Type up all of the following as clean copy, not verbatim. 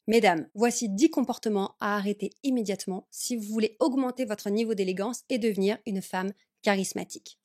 Mesdames, voici 10 comportements à arrêter immédiatement si vous voulez augmenter votre niveau d'élégance et devenir une femme charismatique.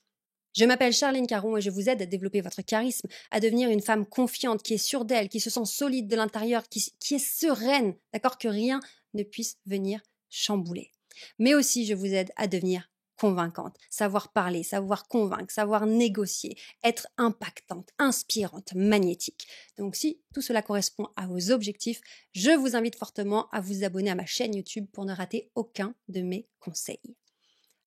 Je m'appelle Charline Caron et je vous aide à développer votre charisme, à devenir une femme confiante, qui est sûre d'elle, qui se sent solide de l'intérieur, qui est sereine, d'accord, que rien ne puisse venir chambouler. Mais aussi, je vous aide à devenir convaincante, savoir parler, savoir convaincre, savoir négocier, être impactante, inspirante, magnétique. Donc si tout cela correspond à vos objectifs, je vous invite fortement à vous abonner à ma chaîne YouTube pour ne rater aucun de mes conseils.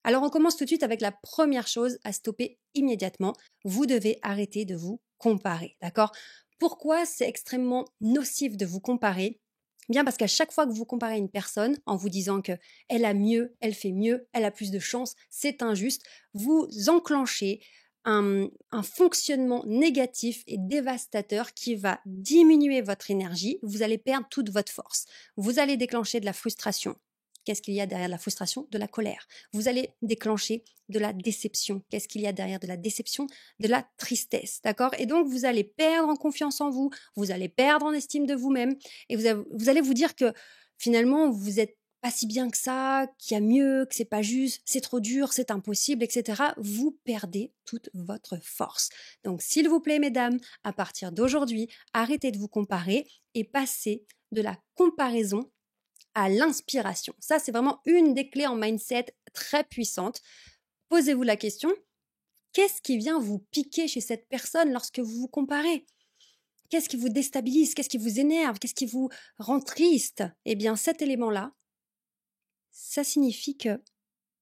Alors on commence tout de suite avec la première chose à stopper immédiatement. Vous devez arrêter de vous comparer, d'accord? Pourquoi c'est extrêmement nocif de vous comparer? Bien parce qu'à chaque fois que vous comparez une personne en vous disant que elle a mieux, elle fait mieux, elle a plus de chance, c'est injuste, vous enclenchez un fonctionnement négatif et dévastateur qui va diminuer votre énergie. Vous allez perdre toute votre force. Vous allez déclencher de la frustration. Qu'est-ce qu'il y a derrière la frustration? De la colère. Vous allez déclencher de la déception. Qu'est-ce qu'il y a derrière de la déception? De la tristesse, d'accord? Et donc, vous allez perdre en confiance en vous, vous allez perdre en estime de vous-même, et vous allez vous dire que finalement, vous êtes pas si bien que ça, qu'il y a mieux, que c'est pas juste, c'est trop dur, c'est impossible, etc. Vous perdez toute votre force. Donc, s'il vous plaît, mesdames, à partir d'aujourd'hui, arrêtez de vous comparer et passez de la comparaison à l'inspiration. Ça, c'est vraiment une des clés en mindset très puissante. Posez-vous la question, qu'est-ce qui vient vous piquer chez cette personne lorsque vous vous comparez? Qu'est-ce qui vous déstabilise? Qu'est-ce qui vous énerve? Qu'est-ce qui vous rend triste? Eh bien, cet élément-là, ça signifie que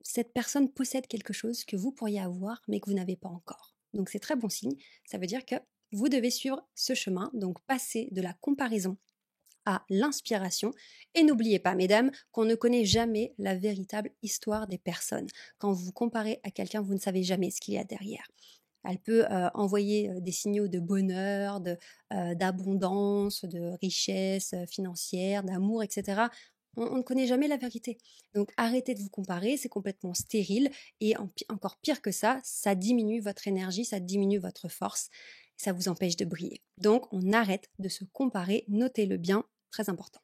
cette personne possède quelque chose que vous pourriez avoir, mais que vous n'avez pas encore. Donc, c'est très bon signe. Ça veut dire que vous devez suivre ce chemin, donc passer de la comparaison à l'inspiration. Et n'oubliez pas, mesdames, qu'on ne connaît jamais la véritable histoire des personnes. Quand vous vous comparez à quelqu'un, vous ne savez jamais ce qu'il y a derrière. Elle peut envoyer des signaux de bonheur, d'abondance, de richesse financière, d'amour, etc. On ne connaît jamais la vérité. Donc arrêtez de vous comparer, c'est complètement stérile. Et encore pire que ça diminue votre énergie, ça diminue votre force, ça vous empêche de briller. Donc on arrête de se comparer, notez-le bien, très important.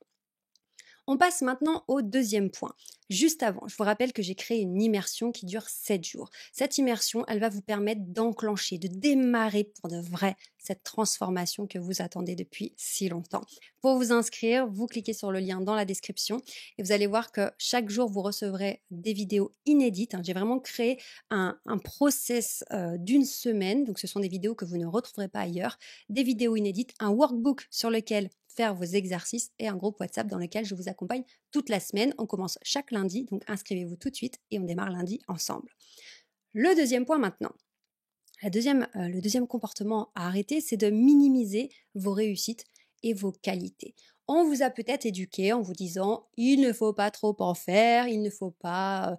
On passe maintenant au deuxième point. Juste avant, je vous rappelle que j'ai créé une immersion qui dure 7 jours. Cette immersion, elle va vous permettre d'enclencher, de démarrer pour de vrai cette transformation que vous attendez depuis si longtemps. Pour vous inscrire, vous cliquez sur le lien dans la description et vous allez voir que chaque jour, vous recevrez des vidéos inédites. J'ai vraiment créé un process d'une semaine. Donc, ce sont des vidéos que vous ne retrouverez pas ailleurs. Des vidéos inédites, un workbook sur lequel faire vos exercices et un groupe WhatsApp dans lequel je vous accompagne toute la semaine. On commence chaque lundi, donc inscrivez-vous tout de suite et on démarre lundi ensemble. Le deuxième point maintenant. Le deuxième comportement à arrêter, c'est de minimiser vos réussites et vos qualités. On vous a peut-être éduqué en vous disant il ne faut pas trop en faire, il ne faut pas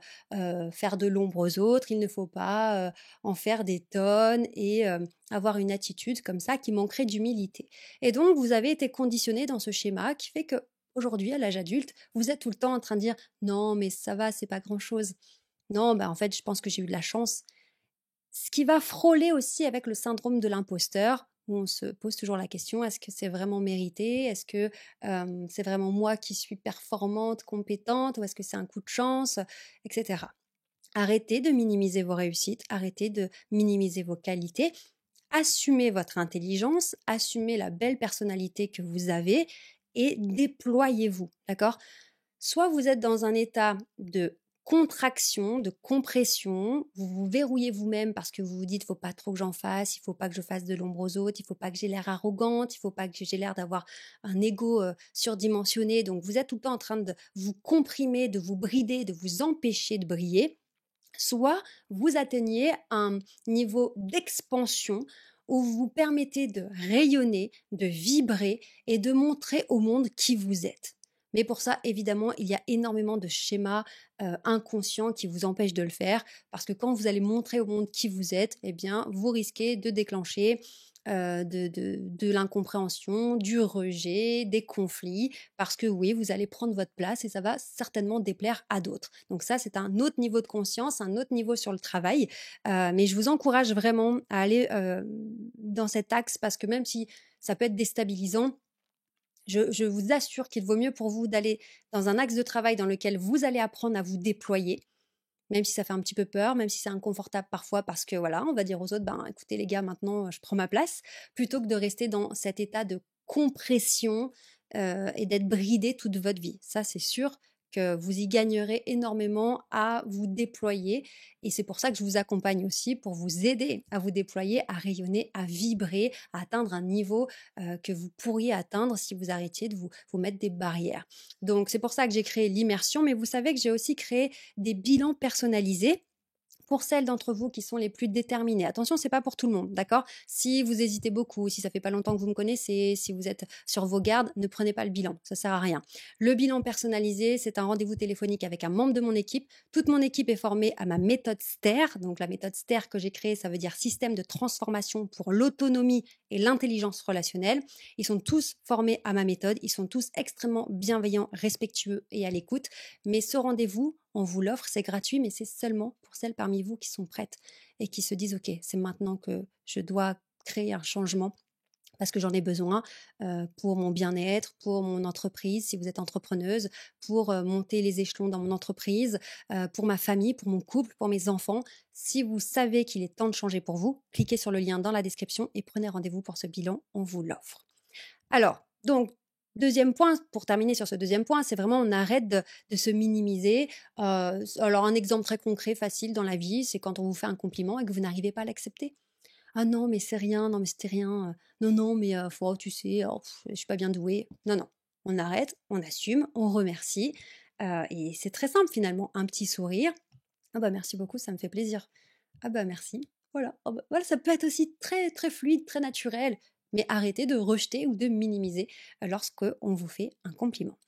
faire de l'ombre aux autres, il ne faut pas en faire des tonnes et avoir une attitude comme ça qui manquerait d'humilité. Et donc vous avez été conditionné dans ce schéma qui fait que aujourd'hui, à l'âge adulte, vous êtes tout le temps en train de dire non mais ça va, c'est pas grand-chose. Non, en fait, je pense que j'ai eu de la chance. Ce qui va frôler aussi avec le syndrome de l'imposteur, où on se pose toujours la question, est-ce que c'est vraiment mérité? Est-ce que c'est vraiment moi qui suis performante, compétente? Ou est-ce que c'est un coup de chance? Etc. Arrêtez de minimiser vos réussites, arrêtez de minimiser vos qualités, assumez votre intelligence, assumez la belle personnalité que vous avez et déployez-vous, d'accord? Soit vous êtes dans un état de contraction, de compression, vous vous verrouillez vous-même parce que vous vous dites faut pas trop que j'en fasse, il faut pas que je fasse de l'ombre aux autres, il faut pas que j'ai l'air arrogante, il faut pas que j'ai l'air d'avoir un ego surdimensionné. Donc vous êtes tout le temps en train de vous comprimer, de vous brider, de vous empêcher de briller. Soit vous atteignez un niveau d'expansion où vous vous permettez de rayonner, de vibrer et de montrer au monde qui vous êtes. Mais pour ça, évidemment, il y a énormément de schémas inconscients qui vous empêchent de le faire parce que quand vous allez montrer au monde qui vous êtes, eh bien, vous risquez de déclencher de l'incompréhension, du rejet, des conflits, parce que oui, vous allez prendre votre place et ça va certainement déplaire à d'autres. Donc ça, c'est un autre niveau de conscience, un autre niveau sur le travail. Mais je vous encourage vraiment à aller dans cet axe parce que même si ça peut être déstabilisant, Je vous assure qu'il vaut mieux pour vous d'aller dans un axe de travail dans lequel vous allez apprendre à vous déployer, même si ça fait un petit peu peur, même si c'est inconfortable parfois parce que voilà, on va dire aux autres, ben écoutez les gars, maintenant je prends ma place, plutôt que de rester dans cet état de compression et d'être bridé toute votre vie. Ça, c'est sûr que vous y gagnerez énormément à vous déployer. Et c'est pour ça que je vous accompagne aussi pour vous aider à vous déployer, à rayonner, à vibrer, à atteindre un niveau que vous pourriez atteindre si vous arrêtiez de vous mettre des barrières. Donc, c'est pour ça que j'ai créé l'immersion, mais vous savez que j'ai aussi créé des bilans personnalisés pour celles d'entre vous qui sont les plus déterminées. Attention, c'est pas pour tout le monde, d'accord? Si vous hésitez beaucoup, si ça fait pas longtemps que vous me connaissez, si vous êtes sur vos gardes, ne prenez pas le bilan, ça sert à rien. Le bilan personnalisé, c'est un rendez-vous téléphonique avec un membre de mon équipe. Toute mon équipe est formée à ma méthode STER. Donc la méthode STER que j'ai créée, ça veut dire système de transformation pour l'autonomie et l'intelligence relationnelle. Ils sont tous formés à ma méthode, ils sont tous extrêmement bienveillants, respectueux et à l'écoute. Mais ce rendez-vous, on vous l'offre, c'est gratuit, mais c'est seulement pour celles parmi vous qui sont prêtes et qui se disent, OK, c'est maintenant que je dois créer un changement parce que j'en ai besoin pour mon bien-être, pour mon entreprise, si vous êtes entrepreneuse, pour monter les échelons dans mon entreprise, pour ma famille, pour mon couple, pour mes enfants. Si vous savez qu'il est temps de changer pour vous, cliquez sur le lien dans la description et prenez rendez-vous pour ce bilan, on vous l'offre. Alors, donc, deuxième point, pour terminer sur ce deuxième point, c'est vraiment on arrête de se minimiser. Alors, un exemple très concret, facile dans la vie, c'est quand on vous fait un compliment et que vous n'arrivez pas à l'accepter. Ah non, mais c'est rien, non, mais c'était rien. Non, non, mais tu sais, je suis pas bien douée. Non, non, on arrête, on assume, on remercie. Et c'est très simple finalement, un petit sourire. Ah bah merci beaucoup, ça me fait plaisir. Ah bah merci. Voilà. Ah bah, voilà, ça peut être aussi très très fluide, très naturel, mais arrêtez de rejeter ou de minimiser lorsque on vous fait un compliment.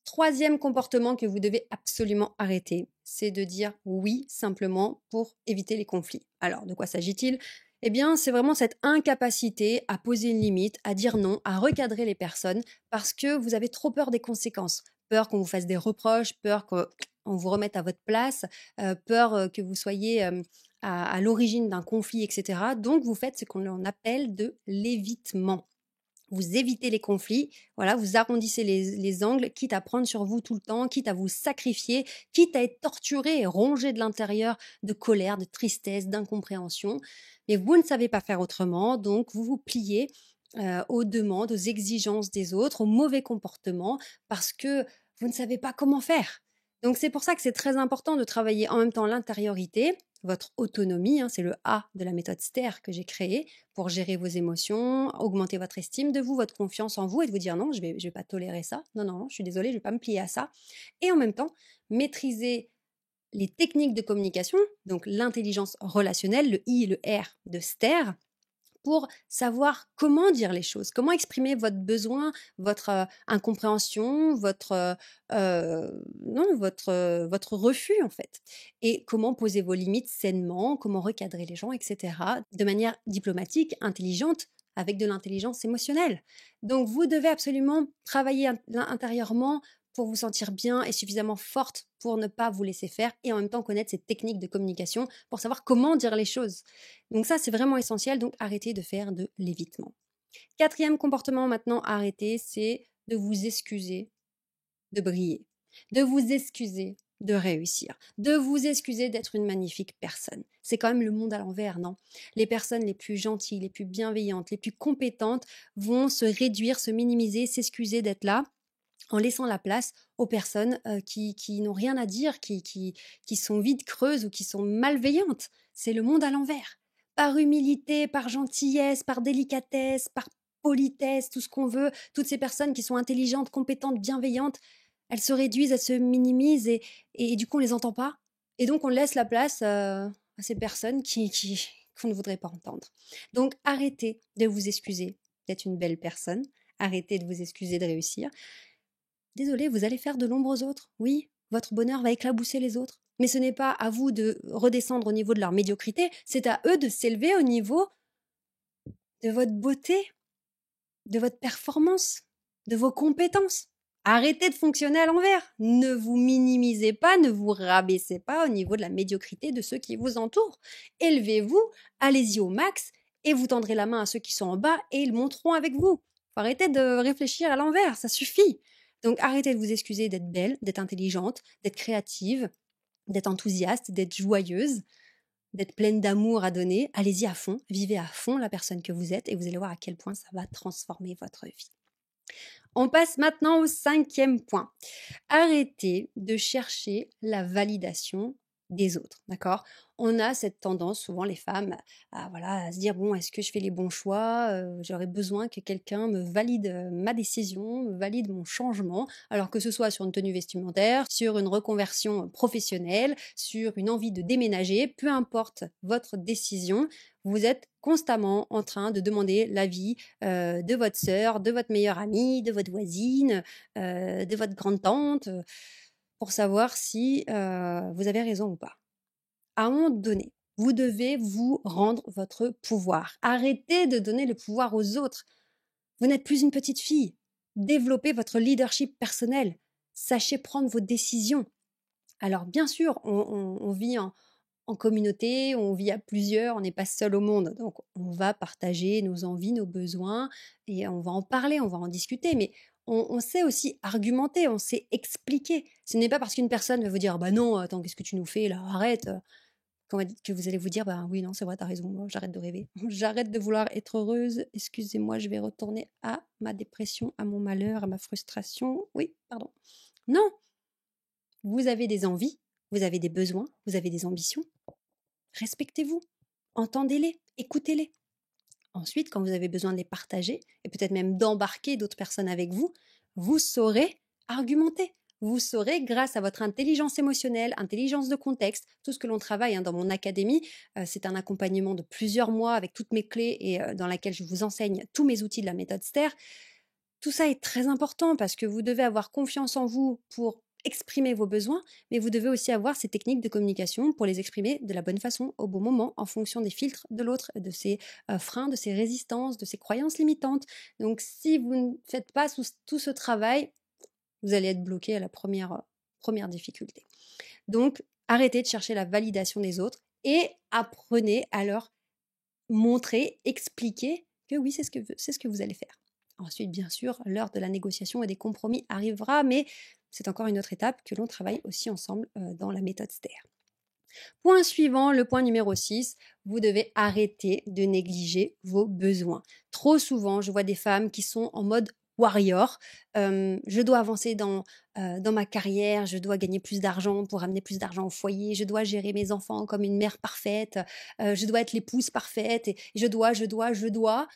Troisième comportement que vous devez absolument arrêter, c'est de dire oui simplement pour éviter les conflits. Alors, de quoi s'agit-il? Eh bien, c'est vraiment cette incapacité à poser une limite, à dire non, à recadrer les personnes parce que vous avez trop peur des conséquences. Peur qu'on vous fasse des reproches, peur qu'on vous remette à votre place, peur que vous soyez à l'origine d'un conflit, etc. Donc, vous faites ce qu'on appelle de l'évitement. Vous évitez les conflits, voilà, vous arrondissez les angles, quitte à prendre sur vous tout le temps, quitte à vous sacrifier, quitte à être torturé et rongé de l'intérieur de colère, de tristesse, d'incompréhension. Mais vous ne savez pas faire autrement, donc vous vous pliez aux demandes, aux exigences des autres, aux mauvais comportements, parce que vous ne savez pas comment faire. Donc c'est pour ça que c'est très important de travailler en même temps l'intériorité, votre autonomie, c'est le A de la méthode STER que j'ai créée, pour gérer vos émotions, augmenter votre estime de vous, votre confiance en vous et de vous dire non, je vais pas tolérer ça. Non, non, je suis désolée, je vais pas me plier à ça. Et en même temps, maîtriser les techniques de communication, donc l'intelligence relationnelle, le I et le R de STER, pour savoir comment dire les choses, comment exprimer votre besoin, votre incompréhension, votre refus en fait, et comment poser vos limites sainement, comment recadrer les gens, etc., de manière diplomatique, intelligente, avec de l'intelligence émotionnelle. Donc vous devez absolument travailler intérieurement pour vous sentir bien et suffisamment forte pour ne pas vous laisser faire et en même temps connaître ces techniques de communication pour savoir comment dire les choses. Donc ça, c'est vraiment essentiel, donc arrêtez de faire de l'évitement. Quatrième comportement maintenant à arrêter, c'est de vous excuser de briller, de vous excuser de réussir, de vous excuser d'être une magnifique personne. C'est quand même le monde à l'envers, non? Les personnes les plus gentilles, les plus bienveillantes, les plus compétentes vont se réduire, se minimiser, s'excuser d'être là en laissant la place aux personnes qui n'ont rien à dire, qui sont vides, creuses ou qui sont malveillantes. C'est le monde à l'envers. Par humilité, par gentillesse, par délicatesse, par politesse, tout ce qu'on veut, toutes ces personnes qui sont intelligentes, compétentes, bienveillantes, elles se réduisent, elles se minimisent et du coup on les entend pas. Et donc on laisse la place à ces personnes qu'on ne voudrait pas entendre. Donc arrêtez de vous excuser d'être une belle personne, arrêtez de vous excuser de réussir. Désolé, vous allez faire de l'ombre aux autres. Oui, votre bonheur va éclabousser les autres. Mais ce n'est pas à vous de redescendre au niveau de leur médiocrité, c'est à eux de s'élever au niveau de votre beauté, de votre performance, de vos compétences. Arrêtez de fonctionner à l'envers. Ne vous minimisez pas, ne vous rabaissez pas au niveau de la médiocrité de ceux qui vous entourent. Élevez-vous, allez-y au max et vous tendrez la main à ceux qui sont en bas et ils monteront avec vous. Faut arrêter de réfléchir à l'envers, ça suffit. Donc arrêtez de vous excuser d'être belle, d'être intelligente, d'être créative, d'être enthousiaste, d'être joyeuse, d'être pleine d'amour à donner. Allez-y à fond, vivez à fond la personne que vous êtes et vous allez voir à quel point ça va transformer votre vie. On passe maintenant au 5e point. Arrêtez de chercher la validation des autres, d'accord? On a cette tendance, souvent les femmes, à se dire: «Bon, est-ce que je fais les bons choix? J'aurais besoin que quelqu'un me valide, ma décision, me valide mon changement». Alors que ce soit sur une tenue vestimentaire, sur une reconversion professionnelle, sur une envie de déménager, peu importe votre décision, vous êtes constamment en train de demander l'avis, de votre sœur, de votre meilleure amie, de votre voisine, de votre grande-tante, pour savoir si, vous avez raison ou pas. À un moment donné, vous devez vous rendre votre pouvoir. Arrêtez de donner le pouvoir aux autres. Vous n'êtes plus une petite fille. Développez votre leadership personnel. Sachez prendre vos décisions. Alors bien sûr, on vit en communauté, on vit à plusieurs, on n'est pas seul au monde. Donc on va partager nos envies, nos besoins et on va en parler, on va en discuter. Mais on sait aussi argumenter, on sait expliquer. Ce n'est pas parce qu'une personne va vous dire: «Bah non, attends, qu'est-ce que tu nous fais là? Arrête!» que vous allez vous dire: «Bah oui, non, c'est vrai, t'as raison, j'arrête de rêver. J'arrête de vouloir être heureuse. Excusez-moi, je vais retourner à ma dépression, à mon malheur, à ma frustration. Oui, pardon». Non, vous avez des envies, vous avez des besoins, vous avez des ambitions. Respectez-vous, entendez-les, écoutez-les. Ensuite, quand vous avez besoin de les partager et peut-être même d'embarquer d'autres personnes avec vous, vous saurez argumenter. Vous saurez, grâce à votre intelligence émotionnelle, intelligence de contexte, tout ce que l'on travaille dans mon académie, c'est un accompagnement de plusieurs mois avec toutes mes clés et dans laquelle je vous enseigne tous mes outils de la méthode STER. Tout ça est très important parce que vous devez avoir confiance en vous pour exprimer vos besoins, mais vous devez aussi avoir ces techniques de communication pour les exprimer de la bonne façon, au bon moment, en fonction des filtres de l'autre, de ses freins, de ses résistances, de ses croyances limitantes. Donc si vous ne faites pas tout ce travail, vous allez être bloqué à la première difficulté. Donc arrêtez de chercher la validation des autres et apprenez à leur montrer, expliquer que oui, c'est ce que vous allez faire. Ensuite, bien sûr, l'heure de la négociation et des compromis arrivera, mais c'est encore une autre étape que l'on travaille aussi ensemble dans la méthode STER. Point suivant, le point numéro 6, vous devez arrêter de négliger vos besoins. Trop souvent, je vois des femmes qui sont en mode warrior. Je dois avancer dans ma carrière, je dois gagner plus d'argent pour amener plus d'argent au foyer, je dois gérer mes enfants comme une mère parfaite, je dois être l'épouse parfaite, et je dois.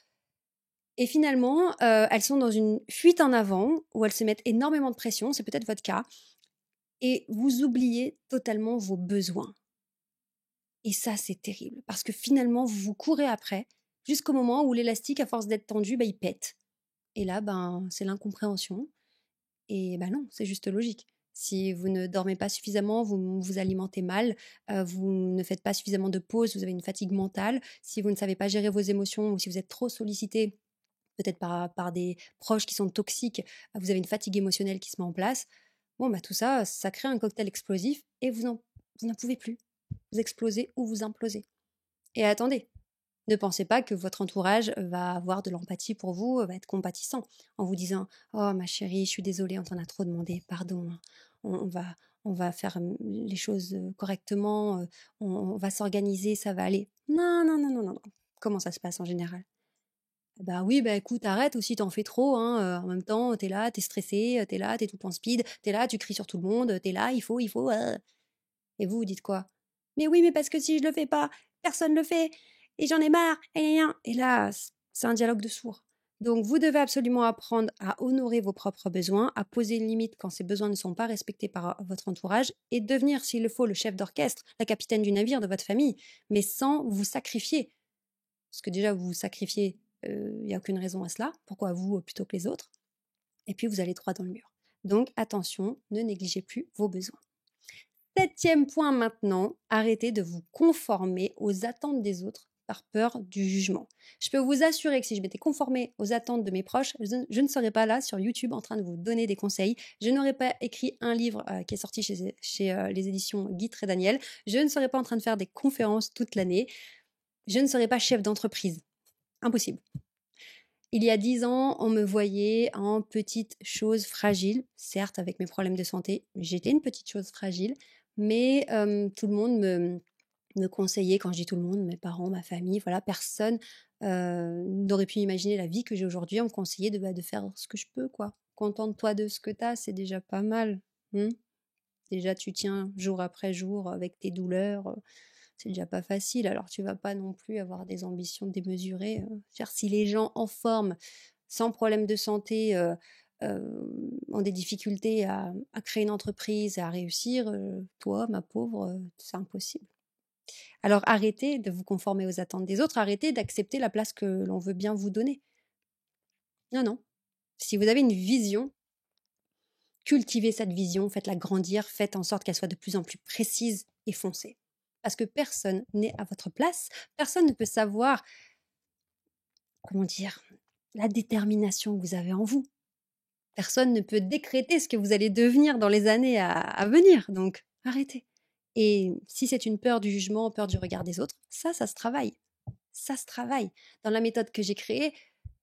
Et finalement, elles sont dans une fuite en avant où elles se mettent énormément de pression, c'est peut-être votre cas, et vous oubliez totalement vos besoins. Et ça, c'est terrible parce que finalement, vous courez après jusqu'au moment où l'élastique, à force d'être tendu, il pète. Et là, c'est l'incompréhension. Et non, c'est juste logique. Si vous ne dormez pas suffisamment, vous vous alimentez mal, vous ne faites pas suffisamment de pauses, vous avez une fatigue mentale. Si vous ne savez pas gérer vos émotions ou si vous êtes trop sollicité, peut-être par des proches qui sont toxiques, vous avez une fatigue émotionnelle qui se met en place. Bon, tout ça, ça crée un cocktail explosif et vous n'en pouvez plus. Vous explosez ou vous implosez. Et attendez, ne pensez pas que votre entourage va avoir de l'empathie pour vous, va être compatissant en vous disant: «Oh ma chérie, je suis désolée, on t'en a trop demandé, pardon, on va faire les choses correctement, on va s'organiser, ça va aller». Non, non, non, non, non, non. Comment ça se passe en général? Bah oui, écoute, arrête aussi, t'en fais trop, hein, en même temps, t'es là, t'es stressé, t'es là, t'es tout en speed, t'es là, tu cries sur tout le monde, t'es là, il faut, Et vous dites quoi? Mais oui, mais parce que si je le fais pas, personne le fait, et j'en ai marre, et gna gna. Et là, c'est un dialogue de sourds. Donc, vous devez absolument apprendre à honorer vos propres besoins, à poser une limite quand ces besoins ne sont pas respectés par votre entourage, et devenir, s'il le faut, le chef d'orchestre, la capitaine du navire de votre famille, mais sans vous sacrifier. Parce que déjà, vous vous sacrifiez, il n'y a aucune raison à cela. Pourquoi vous plutôt que les autres? Et puis, vous allez droit dans le mur. Donc, attention, ne négligez plus vos besoins. 7e point maintenant, arrêtez de vous conformer aux attentes des autres par peur du jugement. Je peux vous assurer que si je m'étais conformée aux attentes de mes proches, je ne serais pas là sur YouTube en train de vous donner des conseils. Je n'aurais pas écrit un livre qui est sorti chez les éditions Guy et Daniel. Je ne serais pas en train de faire des conférences toute l'année. Je ne serais pas chef d'entreprise. Impossible. Il y a 10 ans, on me voyait en petite chose fragile. Certes, avec mes problèmes de santé, j'étais une petite chose fragile, mais tout le monde me conseillait, quand je dis tout le monde, mes parents, ma famille, voilà, personne n'aurait pu imaginer la vie que j'ai aujourd'hui. On me conseillait de faire ce que je peux, quoi. Contente-toi de ce que tu as, c'est déjà pas mal. Déjà, tu tiens jour après jour avec tes douleurs, c'est déjà pas facile. Alors, tu vas pas non plus avoir des ambitions démesurées. Si les gens en forme, sans problème de santé, ont des difficultés à créer une entreprise, à réussir, toi, ma pauvre, c'est impossible. Alors, arrêtez de vous conformer aux attentes des autres, arrêtez d'accepter la place que l'on veut bien vous donner. Non, non. Si vous avez une vision, cultivez cette vision, faites-la grandir, faites en sorte qu'elle soit de plus en plus précise et foncée. Parce que personne n'est à votre place, personne ne peut savoir, comment dire, la détermination que vous avez en vous. Personne ne peut décréter ce que vous allez devenir dans les années à venir. Donc, arrêtez. Et si c'est une peur du jugement, peur du regard des autres, ça se travaille. Ça se travaille. Dans la méthode que j'ai créée,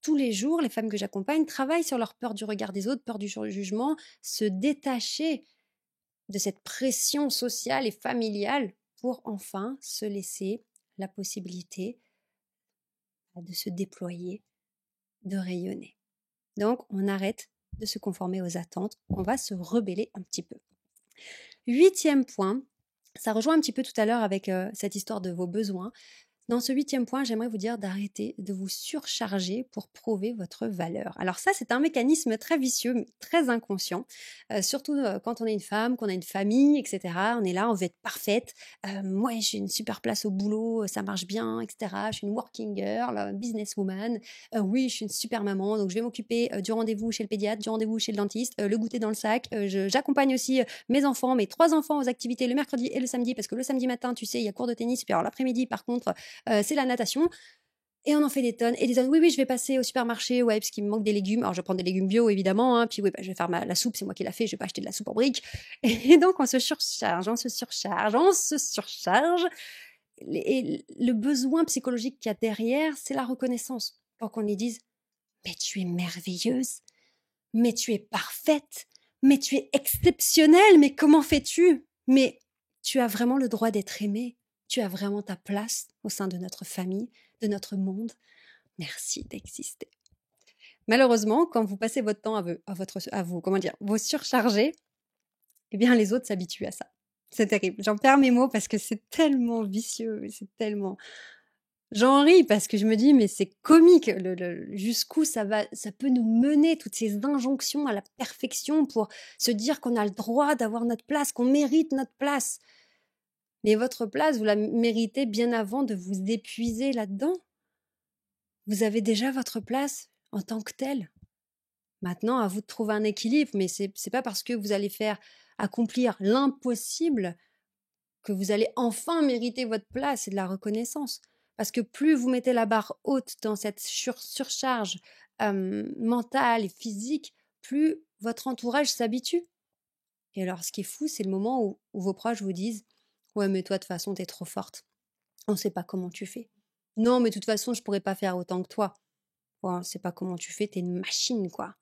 tous les jours, les femmes que j'accompagne travaillent sur leur peur du regard des autres, peur du jugement, se détacher de cette pression sociale et familiale pour enfin se laisser la possibilité de se déployer, de rayonner. Donc, on arrête de se conformer aux attentes, on va se rebeller un petit peu. 8e point, ça rejoint un petit peu tout à l'heure avec cette histoire de vos besoins. Dans ce 8e point, j'aimerais vous dire d'arrêter de vous surcharger pour prouver votre valeur. Alors ça, c'est un mécanisme très vicieux, mais très inconscient, surtout quand on est une femme, qu'on a une famille, etc. On est là, on veut être parfaite. Moi, j'ai une super place au boulot, ça marche bien, etc. Je suis une working girl, businesswoman. Oui, je suis une super maman, donc je vais m'occuper du rendez-vous chez le pédiatre, du rendez-vous chez le dentiste, le goûter dans le sac. J'accompagne aussi mes enfants, mes 3 enfants aux activités le mercredi et le samedi, parce que le samedi matin, tu sais, il y a cours de tennis, puis alors l'après-midi, par contre, c'est la natation. Et on en fait des tonnes et des tonnes. Oui, oui, je vais passer au supermarché, ouais, parce qu'il me manque des légumes. Alors, je vais prendre des légumes bio, évidemment. Puis, oui, je vais faire la soupe, c'est moi qui l'ai fait. Je vais pas acheter de la soupe en briques. Et donc, on se surcharge, on se surcharge, on se surcharge. Et le besoin psychologique qu'il y a derrière, c'est la reconnaissance. Pour qu'on lui dise, mais tu es merveilleuse, mais tu es parfaite, mais tu es exceptionnelle, mais comment fais-tu? Mais tu as vraiment le droit d'être aimée. Tu as vraiment ta place au sein de notre famille, de notre monde. Merci d'exister. Malheureusement, quand vous passez votre temps vous surcharger, eh bien, les autres s'habituent à ça. C'est terrible. J'en perds mes mots parce que c'est tellement vicieux, c'est tellement. J'en ris parce que je me dis, mais c'est comique, jusqu'où ça peut nous mener, toutes ces injonctions à la perfection pour se dire qu'on a le droit d'avoir notre place, qu'on mérite notre place. Mais votre place, vous la méritez bien avant de vous épuiser là-dedans. Vous avez déjà votre place en tant que telle. Maintenant, à vous de trouver un équilibre, mais c'est pas parce que vous allez faire accomplir l'impossible que vous allez enfin mériter votre place et de la reconnaissance. Parce que plus vous mettez la barre haute dans cette surcharge mentale et physique, plus votre entourage s'habitue. Et alors, ce qui est fou, c'est le moment où vos proches vous disent « Ouais, mais toi, de toute façon, t'es trop forte. On ne sait pas comment tu fais. Non, mais de toute façon, je ne pourrais pas faire autant que toi. Ouais, on ne sait pas comment tu fais, t'es une machine, quoi.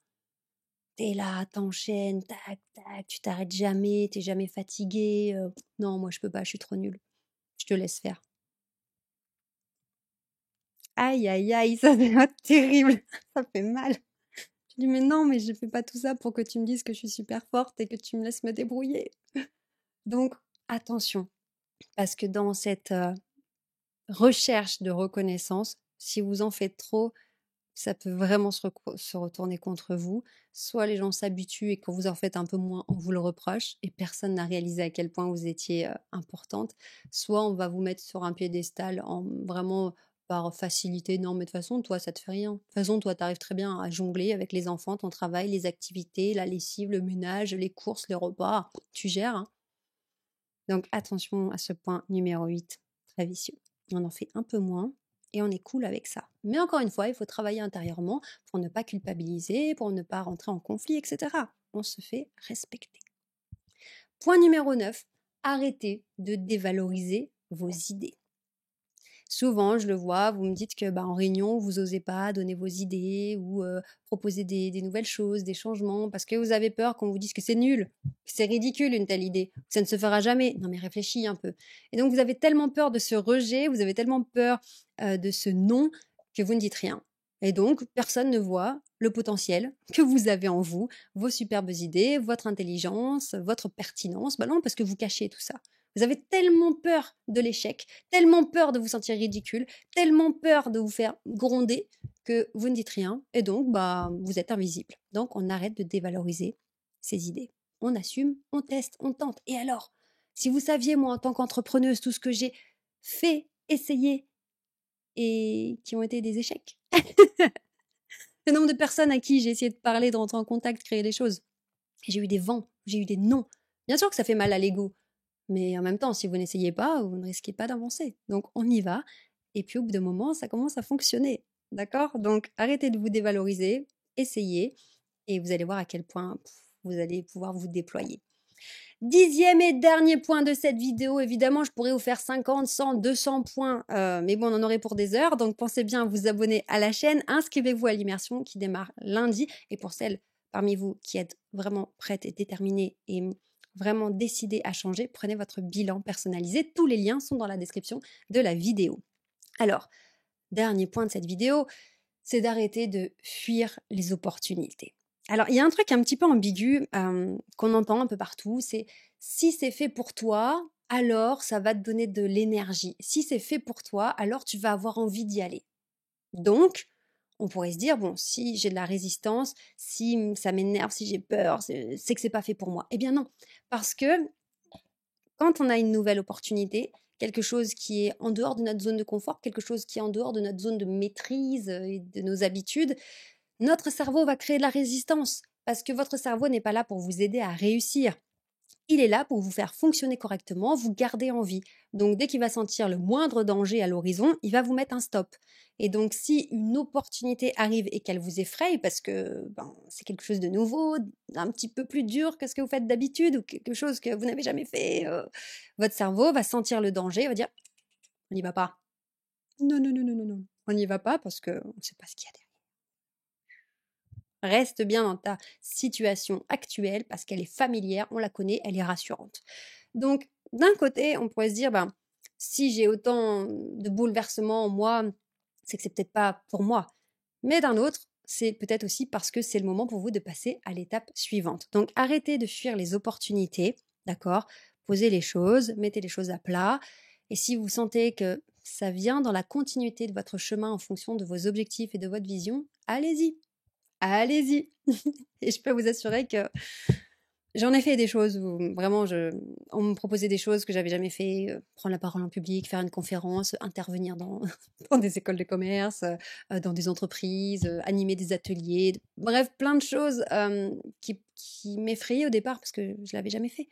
T'es là, t'enchaînes, tac, tac, tu t'arrêtes jamais, t'es jamais fatigué. Non, moi, je peux pas, je suis trop nulle. Je te laisse faire. » Aïe, aïe, aïe, ça c'est terrible. Ça fait mal. Je dis, mais non, mais je fais pas tout ça pour que tu me dises que je suis super forte et que tu me laisses me débrouiller. Donc, attention. Parce que dans cette recherche de reconnaissance, si vous en faites trop, ça peut vraiment se retourner contre vous. Soit les gens s'habituent et quand vous en faites un peu moins, on vous le reproche et personne n'a réalisé à quel point vous étiez importante. Soit on va vous mettre sur un piédestal en vraiment par facilité. Non, mais de toute façon, toi, ça te fait rien. De toute façon, toi, tu arrives très bien à jongler avec les enfants, ton travail, les activités, la lessive, le ménage, les courses, les repas. Tu gères. Hein. Donc, attention à ce point numéro 8, très vicieux. On en fait un peu moins et on est cool avec ça. Mais encore une fois, il faut travailler intérieurement pour ne pas culpabiliser, pour ne pas rentrer en conflit, etc. On se fait respecter. Point numéro 9, arrêtez de dévaloriser vos idées. Souvent, je le vois, vous me dites que en réunion, vous osez pas donner vos idées ou proposer des nouvelles choses, des changements, parce que vous avez peur qu'on vous dise que c'est nul, que c'est ridicule une telle idée, que ça ne se fera jamais. Non mais réfléchis un peu. Et donc, vous avez tellement peur de ce rejet, vous avez tellement peur de ce non que vous ne dites rien. Et donc, personne ne voit le potentiel que vous avez en vous, vos superbes idées, votre intelligence, votre pertinence. Non, parce que vous cachez tout ça. Vous avez tellement peur de l'échec, tellement peur de vous sentir ridicule, tellement peur de vous faire gronder que vous ne dites rien et donc vous êtes invisible. Donc on arrête de dévaloriser ces idées. On assume, on teste, on tente. Et alors, si vous saviez, moi, en tant qu'entrepreneuse, tout ce que j'ai fait, essayé et qui ont été des échecs. Le nombre de personnes à qui j'ai essayé de parler, de rentrer en contact, créer des choses. Et j'ai eu des vents, j'ai eu des non. Bien sûr que ça fait mal à l'ego, mais en même temps, si vous n'essayez pas, vous ne risquez pas d'avancer. Donc on y va, et puis au bout d'un moment, ça commence à fonctionner. D'accord? Donc arrêtez de vous dévaloriser, essayez, et vous allez voir à quel point vous allez pouvoir vous déployer. 10e et dernier point de cette vidéo, évidemment, je pourrais vous faire 50, 100, 200 points, mais bon, on en aurait pour des heures. Donc, pensez bien à vous abonner à la chaîne. Inscrivez-vous à l'immersion qui démarre lundi. Et pour celles parmi vous qui êtes vraiment prêtes et déterminées et vraiment décidées à changer, prenez votre bilan personnalisé. Tous les liens sont dans la description de la vidéo. Alors, dernier point de cette vidéo, c'est d'arrêter de fuir les opportunités. Alors, il y a un truc un petit peu ambigu qu'on entend un peu partout, c'est si c'est fait pour toi, alors ça va te donner de l'énergie. Si c'est fait pour toi, alors tu vas avoir envie d'y aller. Donc, on pourrait se dire, bon, si j'ai de la résistance, si ça m'énerve, si j'ai peur, c'est que c'est pas fait pour moi. Eh bien non, parce que quand on a une nouvelle opportunité, quelque chose qui est en dehors de notre zone de confort, quelque chose qui est en dehors de notre zone de maîtrise et de nos habitudes, notre cerveau va créer de la résistance parce que votre cerveau n'est pas là pour vous aider à réussir. Il est là pour vous faire fonctionner correctement, vous garder en vie. Donc dès qu'il va sentir le moindre danger à l'horizon, il va vous mettre un stop. Et donc si une opportunité arrive et qu'elle vous effraie parce que c'est quelque chose de nouveau, un petit peu plus dur que ce que vous faites d'habitude ou quelque chose que vous n'avez jamais fait, votre cerveau va sentir le danger, va dire on n'y va pas. Non, non, non, non, non, non. On n'y va pas parce qu'on ne sait pas ce qu'il y a derrière. Reste bien dans ta situation actuelle parce qu'elle est familière, on la connaît, elle est rassurante. Donc, d'un côté, on pourrait se dire, si j'ai autant de bouleversements en moi, c'est que c'est peut-être pas pour moi. Mais d'un autre, c'est peut-être aussi parce que c'est le moment pour vous de passer à l'étape suivante. Donc, arrêtez de fuir les opportunités, d'accord? Posez les choses, mettez les choses à plat. Et si vous sentez que ça vient dans la continuité de votre chemin en fonction de vos objectifs et de votre vision, allez-y. Allez-y. Et je peux vous assurer que j'en ai fait des choses où vraiment on me proposait des choses que j'avais jamais fait, prendre la parole en public, faire une conférence, intervenir dans dans des écoles de commerce, dans des entreprises, animer des ateliers, bref, plein de choses, qui m'effrayaient au départ parce que je l'avais jamais fait.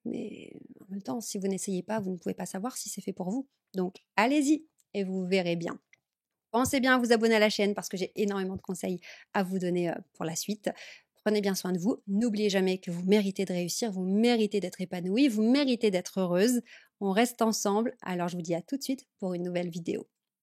Mais en même temps, si vous n'essayez pas, vous ne pouvez pas savoir si c'est fait pour vous. Donc allez-y et vous verrez bien. Pensez bien à vous abonner à la chaîne parce que j'ai énormément de conseils à vous donner pour la suite. Prenez bien soin de vous. N'oubliez jamais que vous méritez de réussir, vous méritez d'être épanoui, vous méritez d'être heureuse. On reste ensemble. Alors je vous dis à tout de suite pour une nouvelle vidéo.